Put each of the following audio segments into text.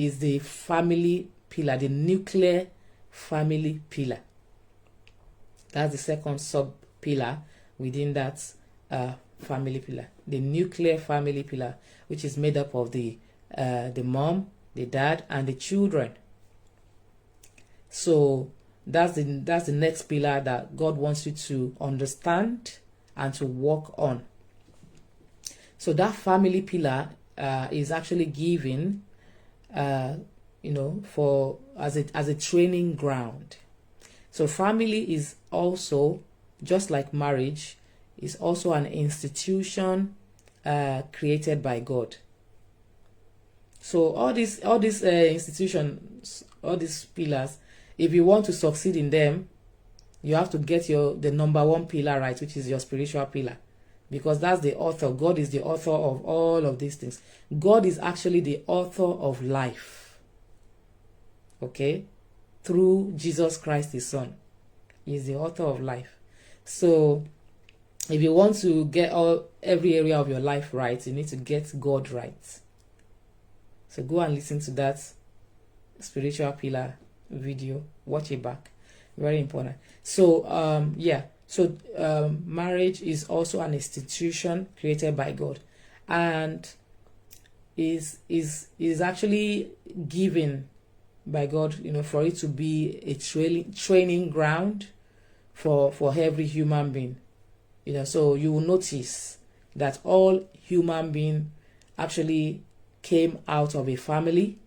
is the family pillar, the nuclear family pillar. That's the second sub pillar within that family pillar, the nuclear family pillar, which is made up of the mom, the dad, and the children. So that's the next pillar that God wants you to understand and to work on. So that family pillar is actually given, for as a training ground. So family is also, just like marriage, is also an institution created by God. So all these institutions, all these pillars, if you want to succeed in them, you have to get the number one pillar right, which is your spiritual pillar, because that's the author. God is the author of all of these things. God is actually the author of life. Okay? Through Jesus Christ, his son. He is the author of life. So if you want to get every area of your life right, you need to get God right. So go and listen to that spiritual pillar video. Watch it back. Very important. So marriage is also an institution created by God, and is actually given by God, for it to be a training ground for every human being. So you will notice that all human beings actually came out of a family,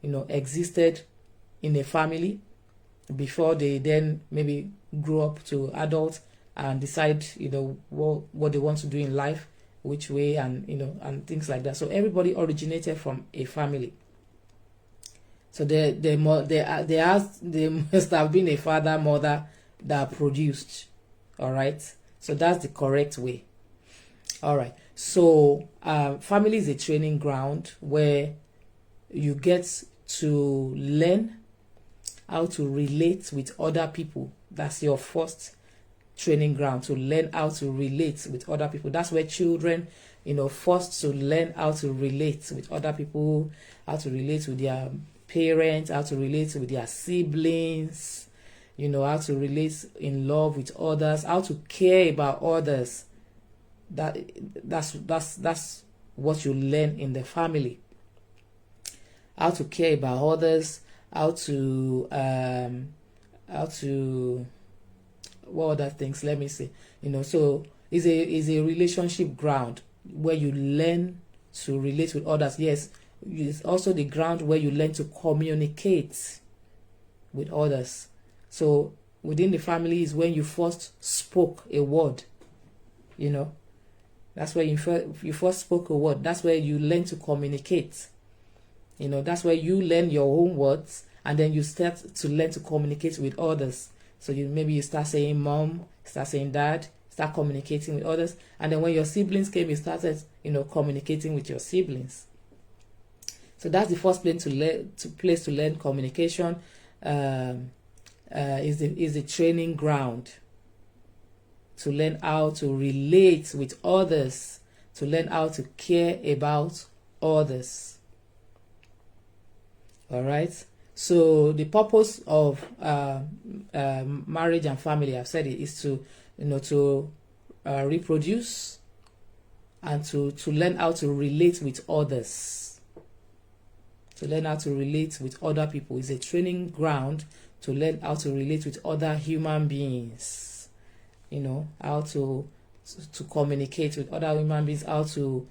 existed in a family before they then maybe grow up to adults and decide, what they want to do in life, which way, and and things like that. So everybody originated from a family. So there must have been a father, mother that produced. All right. So that's the correct way. All right. So family is a training ground where you get to learn how to relate with other people. That's your first training ground, to learn how to relate with other people. That's where children, first to learn how to relate with other people, how to relate with their parents, how to relate with their siblings, how to relate in love with others, how to care about others. That's what you learn in the family. How to care about others, how to what other things, let me see. So is a relationship ground where you learn to relate with others. Yes, it's also the ground where you learn to communicate with others. So within the family is when you first spoke a word. That's where you first spoke a word. That's where you learn to communicate. That's where you learn your own words, and then you start to learn to communicate with others. So maybe you start saying mom, start saying dad, start communicating with others. And then when your siblings came, you started, communicating with your siblings. So that's the first place to learn communication. Is the training ground to learn how to relate with others, to learn how to care about others. All right. So the purpose of marriage and family, I've said it, is to reproduce and to learn how to relate with others. To learn how to relate with other people is a training ground to learn how to relate with other human beings. How to communicate with other human beings, how to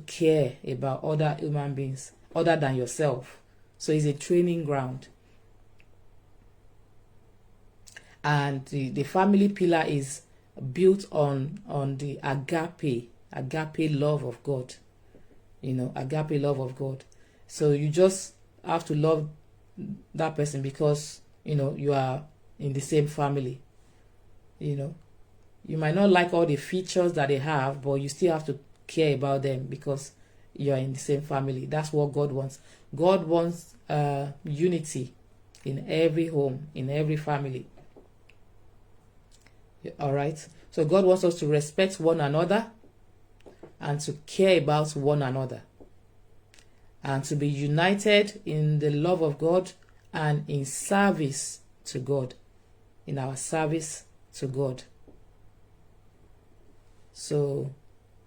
care about other human beings other than yourself. So it's a training ground. And the family pillar is built on the agape love of God. Agape love of God. So you just have to love that person because, you are in the same family. You might not like all the features that they have, but you still have to care about them because you are in the same family. That's what God wants. God wants unity in every home, in every family. All right. So God wants us to respect one another and to care about one another. and to be united in the love of God and in service to God, in our service to God. So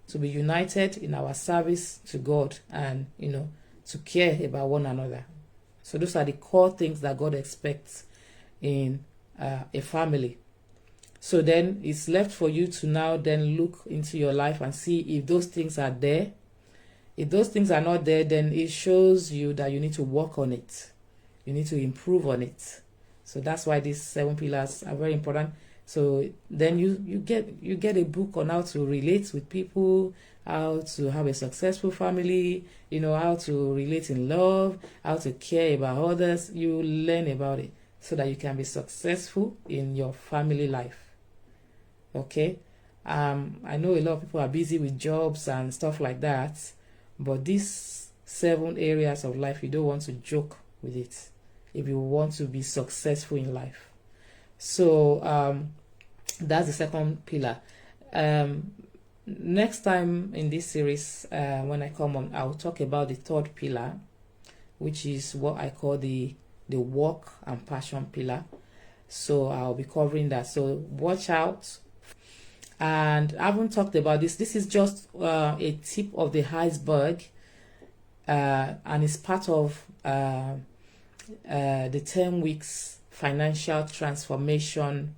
to be united in our service to God and, to care about one another. So those are the core things that God expects in a family. So then it's left for you to now then look into your life and see if those things are there. If those things are not there, then it shows you that you need to work on it. You need to improve on it. So that's why these 7 pillars are very important. So then you get a book on how to relate with people, how to have a successful family, how to relate in love, how to care about others. You learn about it so that you can be successful in your family life. Okay? I know a lot of people are busy with jobs and stuff like that, but these 7 areas of life, you don't want to joke with it if you want to be successful in life. So that's the second pillar. Next time in this series, when I come on, I'll talk about the third pillar, which is what I call the work and passion pillar. So I'll be covering that. So watch out. And I haven't talked about this. This is just a tip of the iceberg, and it's part of the 10 weeks financial transformation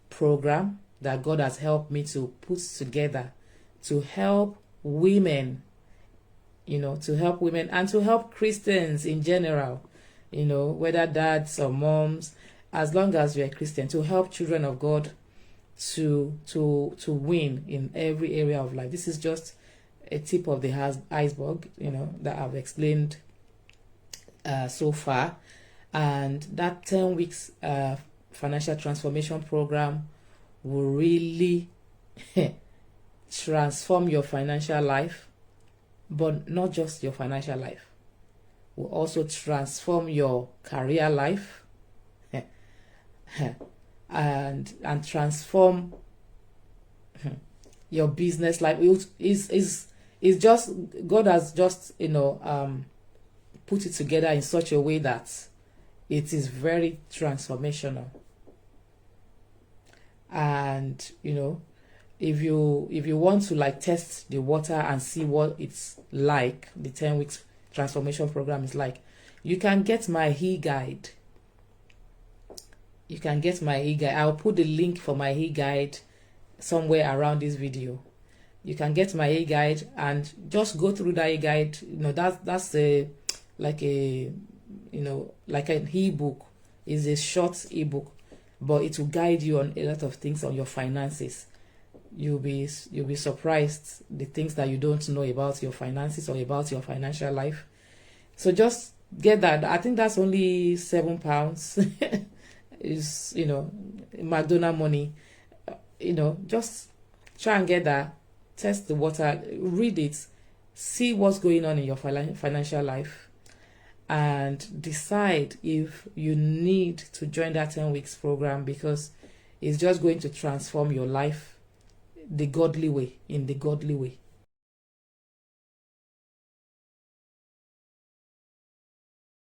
program that God has helped me to put together to help women, to help women and to help Christians in general, whether dads or moms, as long as you're a Christian, to help children of God to win in every area of life. This is just a tip of the iceberg, that I've explained so far. And that 10 weeks financial transformation program will really transform your financial life, but not just your financial life. Will also transform your career life and transform your business life. Is just God has just put it together in such a way that it is very transformational. And if you want to test the water and see what it's like, the 10 weeks transformation program is like, you can get my e-guide. I'll put the link for my e-guide somewhere around this video. You can get my e-guide and just go through that e-guide. That's like an e-book. It's a short e-book, but it will guide you on a lot of things on your finances. You'll be surprised the things that you don't know about your finances or about your financial life. So just get that. I think that's only £7. Is McDonald's money. Just try and get that. Test the water. Read it. See what's going on in your financial life, and decide if you need to join that 10 weeks program, because it's just going to transform your life in the godly way.